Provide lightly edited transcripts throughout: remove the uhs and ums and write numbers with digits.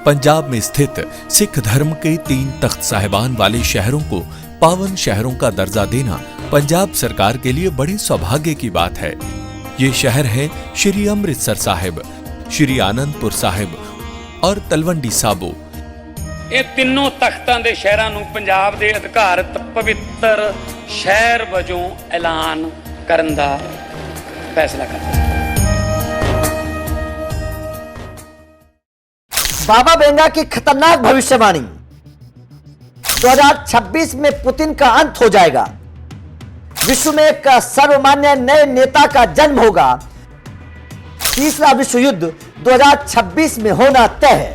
पंजाब में स्थित सिख धर्म के 3 तख्त साहिबान वाले शहरों को पावन शहरों का दर्जा देना पंजाब सरकार के लिए बड़ी सौभाग्य की बात है। ये शहर है श्री अमृतसर साहिब, श्री आनंदपुर साहिब और तलवंडी साबो। ਇਹ ਤਿੰਨੋਂ ਤਖਤਾਂ ਦੇ ਸ਼ਹਿਰਾਂ ਨੂੰ ਪੰਜਾਬ ਦੇ ਅਧਿਕਾਰਤ ਪਵਿੱਤਰ ਸ਼ਹਿਰ ਵਜੋਂ ਐਲਾਨ ਕਰਨ ਦਾ ਫੈਸਲਾ ਕਰਦਾ। बाबा बेंगा की खतरनाक भविष्यवाणी, 2026 में पुतिन का अंत हो जाएगा, विश्व में एक सर्वमान्य नए नेता का जन्म होगा, तीसरा विश्व युद्ध 2026 में होना तय है।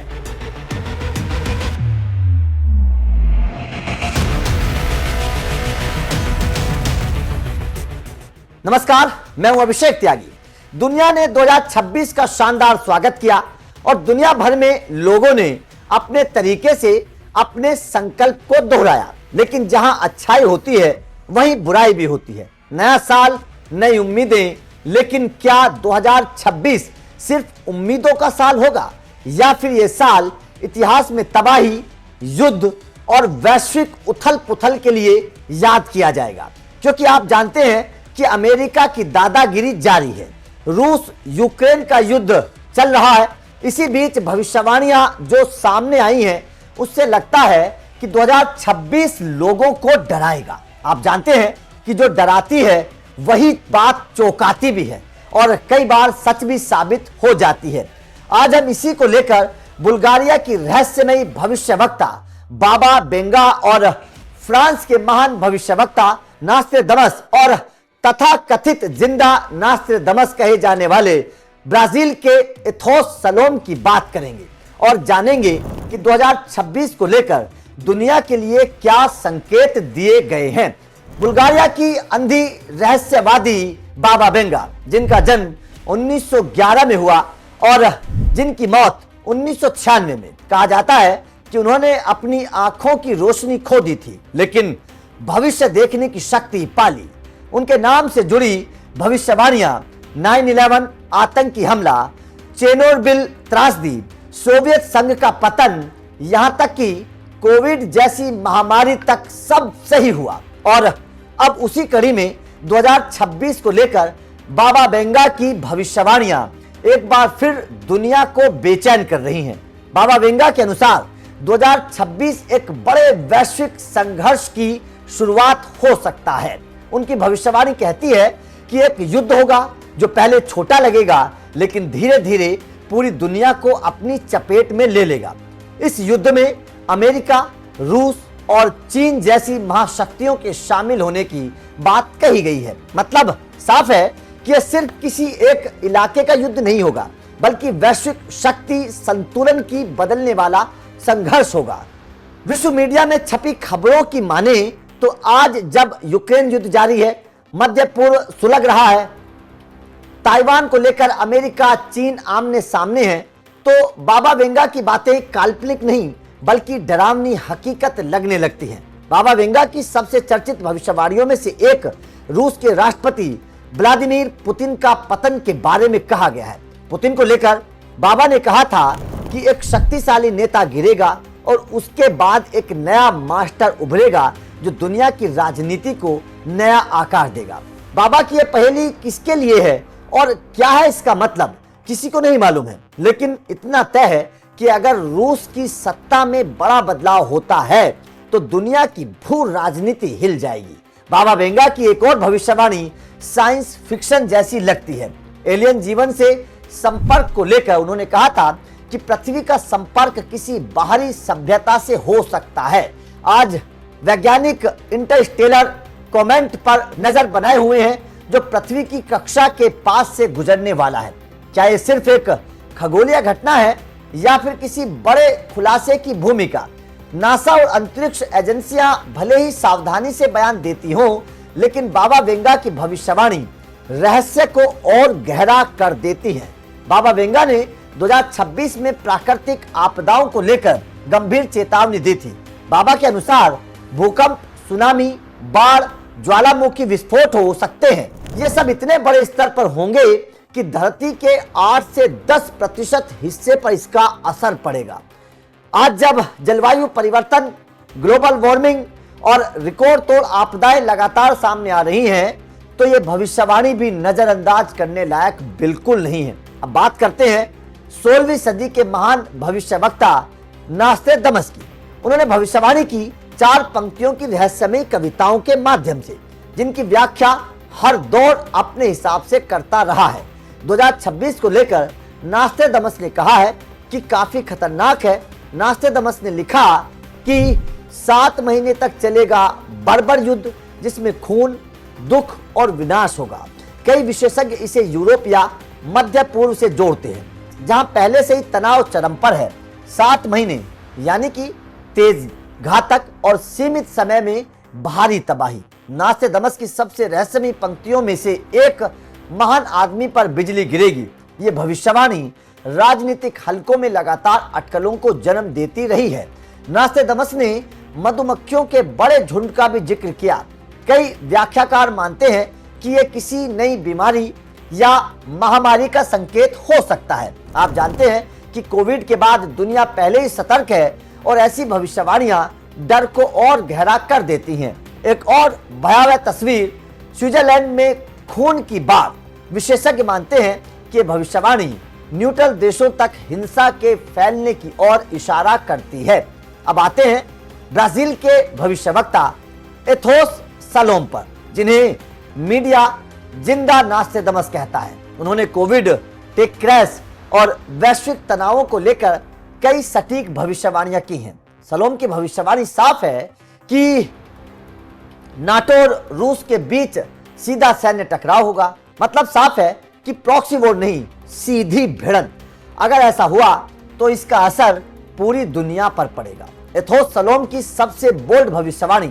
नमस्कार, मैं हूं अभिषेक त्यागी। दुनिया ने 2026 का शानदार स्वागत किया और दुनिया भर में लोगों ने अपने तरीके से अपने संकल्प को दोहराया। लेकिन जहां अच्छाई होती है वहीं बुराई भी होती है। नया साल, नई उम्मीदें, लेकिन क्या 2026 सिर्फ उम्मीदों का साल होगा या फिर यह साल इतिहास में तबाही, युद्ध और वैश्विक उथल पुथल के लिए याद किया जाएगा? क्योंकि आप जानते हैं कि अमेरिका की दादागिरी जारी है, रूस यूक्रेन का युद्ध चल रहा है। इसी बीच भविष्यवाणियां जो सामने आई हैं उससे लगता है कि 2026 लोगों को डराएगा। आप जानते हैं कि जो डराती है वही बात चौंकाती भी है और कई बार सच भी साबित हो जाती है। आज हम इसी को लेकर बुल्गारिया की रहस्यमयी भविष्यवक्ता बाबा बेंगा और फ्रांस के महान भविष्यवक्ता नास्ट्रेडमस और तथा कथित जिंदा नास्ट्रेडमस कहे जाने वाले ब्राजील के एथोस सलोम की बात करेंगे और जानेंगे कि 2026 को लेकर दुनिया के लिए क्या संकेत दिए गए हैं। बुल्गारिया की अंधी रहस्यवादी बाबा बेंगा, जिनका जन्म 1911 में हुआ और जिनकी मौत 1996 में, कहा जाता है कि उन्होंने अपनी आंखों की रोशनी खो दी थी लेकिन भविष्य देखने की शक्ति पाली। उनके नाम से जुड़ी भविष्यवाणियां 9/11 आतंकी हमला, चेर्नोबिल त्रासदी, सोवियत संघ का पतन, यहां तक कि कोविड जैसी महामारी तक सब सही हुआ। और अब उसी कड़ी में 2026 को लेकर बाबा बेंगा की भविष्यवाणियां एक बार फिर दुनिया को बेचैन कर रही हैं। बाबा बेंगा के अनुसार 2026 एक बड़े वैश्विक संघर्ष की शुरुआत हो सकता है। उनकी भविष्यवाणी कहती है कि एक युद्ध होगा जो पहले छोटा लगेगा लेकिन धीरे धीरे पूरी दुनिया को अपनी चपेट में ले लेगा। इस युद्ध में अमेरिका, रूस और चीन जैसी महाशक्तियों के शामिल होने की बात कही गई है। मतलब साफ है कि यह सिर्फ किसी एक इलाके का युद्ध नहीं होगा बल्कि वैश्विक शक्ति संतुलन की बदलने वाला संघर्ष होगा। विश्व मीडिया में छपी खबरों की माने तो आज जब यूक्रेन युद्ध जारी है, मध्य पूर्व सुलग रहा है, ताइवान को लेकर अमेरिका चीन आमने सामने हैं, तो बाबा बेंगा की बातें काल्पनिक नहीं बल्कि डरावनी हकीकत लगने लगती हैं। बाबा बेंगा की सबसे चर्चित भविष्यवाणियों में से एक रूस के राष्ट्रपति व्लादिमीर पुतिन का पतन के बारे में कहा गया है। पुतिन को लेकर बाबा ने कहा था कि एक शक्तिशाली नेता गिरेगा और उसके बाद एक नया मास्टर उभरेगा जो दुनिया की राजनीति को नया आकार देगा। बाबा की यह पहेली किसके लिए है और क्या है इसका मतलब, किसी को नहीं मालूम है। लेकिन इतना तय है कि अगर रूस की सत्ता में बड़ा बदलाव होता है तो दुनिया की भू राजनीति हिल जाएगी। बाबा बेंगा की एक और भविष्यवाणी साइंस फिक्शन जैसी लगती है। एलियन जीवन से संपर्क को लेकर उन्होंने कहा था कि पृथ्वी का संपर्क किसी बाहरी सभ्यता से हो सकता है। आज वैज्ञानिक इंटरस्टेलर कॉमेट पर नजर बनाए हुए हैं जो पृथ्वी की कक्षा के पास से गुजरने वाला है। क्या यह सिर्फ एक खगोलीय घटना है या फिर किसी बड़े खुलासे की भूमिका? नासा और अंतरिक्ष एजेंसियां भले ही सावधानी से बयान देती हों, लेकिन बाबा बेंगा की भविष्यवाणी रहस्य को और गहरा कर देती है। बाबा बेंगा ने 2026 में प्राकृतिक आपदाओं को लेकर गंभीर चेतावनी दी थी। बाबा के अनुसार भूकंप, सुनामी, बाढ़, ज्वालामुखी विस्फोट हो सकते हैं। ये सब इतने बड़े स्तर पर होंगे कि धरती के 8 से 10% हिस्से पर इसका असर पड़ेगा। आज जब जलवायु परिवर्तन, ग्लोबल वार्मिंग और रिकॉर्ड तोड़ आपदाएं लगातार सामने आ रही हैं, तो ये भविष्यवाणी भी नजरअंदाज करने लायक बिल्कुल नहीं है। अब बात करते हैं 16वीं सदी के महान भविष्यवक्ता नास्ट्रेडमस की। उन्होंने भविष्यवाणी की 4 पंक्तियों की रहस्यमयी कविताओं के माध्यम से, जिनकी व्याख्या हर दौर अपने हिसाब से करता रहा है। 2026 को लेकर नास्ट्रेडमस ने कहा है कि काफी खतरनाक है। नास्ट्रेडमस ने लिखा कि 7 महीने तक चलेगा बर्बर युद्ध, जिसमें खून, दुख और विनाश होगा। कई विशेषज्ञ इसे यूरोप या मध्य पूर्व से जोड़ते हैं, जहां पहले से ही तनाव चरम पर है। 7 महीने यानी कि तेज, घातक और सीमित समय में भारी तबाही। नास्ट्रेडमस की सबसे रहस्यमयी पंक्तियों में से एक, महान आदमी पर बिजली गिरेगी। ये भविष्यवाणी राजनीतिक हलकों में लगातार अटकलों को जन्म देती रही है। नास्ट्रेडमस ने मधुमक्खियों के बड़े झुंड का भी जिक्र किया। कई व्याख्याकार मानते हैं कि यह किसी नई बीमारी या महामारी का संकेत हो सकता है। आप जानते हैं कि कोविड के बाद दुनिया पहले ही सतर्क है और ऐसी भविष्यवाणियां डर को और गहरा कर देती हैं। एक और भयावह तस्वीर, स्विट्जरलैंड में खून की बाढ़। विशेषज्ञ मानते हैं कि भविष्यवाणी न्यूट्रल देशों तक हिंसा के फैलने की ओर इशारा करती है। अब आते हैं ब्राजील के भविष्यवक्ता एथोस सलोम पर, जिन्हें मीडिया जिंदा नास्ट्रेडमस कहता है। उन्होंने कोविड, टेक क्रैश और वैश्विक तनावों को लेकर कई सटीक भविष्यवाणियां की हैं। सलोम की भविष्यवाणी साफ है कि नाटो और रूस के बीच सीधा सैन्य टकराव होगा। मतलब साफ है कि प्रॉक्सी वॉर नहीं, सीधी भिड़ंत। अगर ऐसा हुआ तो इसका असर पूरी दुनिया पर पड़ेगा। एथोस सलोम की सबसे बोल्ड भविष्यवाणी,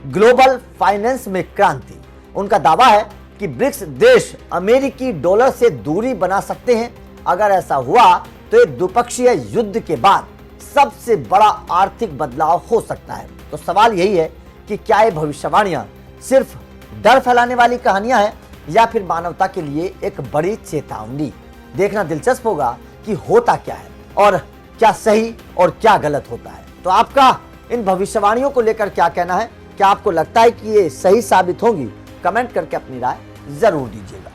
ग्लोबल फाइनेंस में क्रांति। उनका दावा है कि ब्रिक्स देश अमेरिकी डॉलर से दूरी बना सकते हैं। अगर ऐसा हुआ तो एक द्विपक्षीय युद्ध के बाद सबसे बड़ा आर्थिक बदलाव हो सकता है। तो सवाल यही है कि क्या ये भविष्यवाणियां सिर्फ डर फैलाने वाली कहानियां हैं या फिर मानवता के लिए एक बड़ी चेतावनी। देखना दिलचस्प होगा कि होता क्या है और क्या सही और क्या गलत होता है। तो आपका इन भविष्यवाणियों को लेकर क्या कहना है? क्या आपको लगता है कि ये सही साबित होंगी? कमेंट करके अपनी राय जरूर दीजिएगा।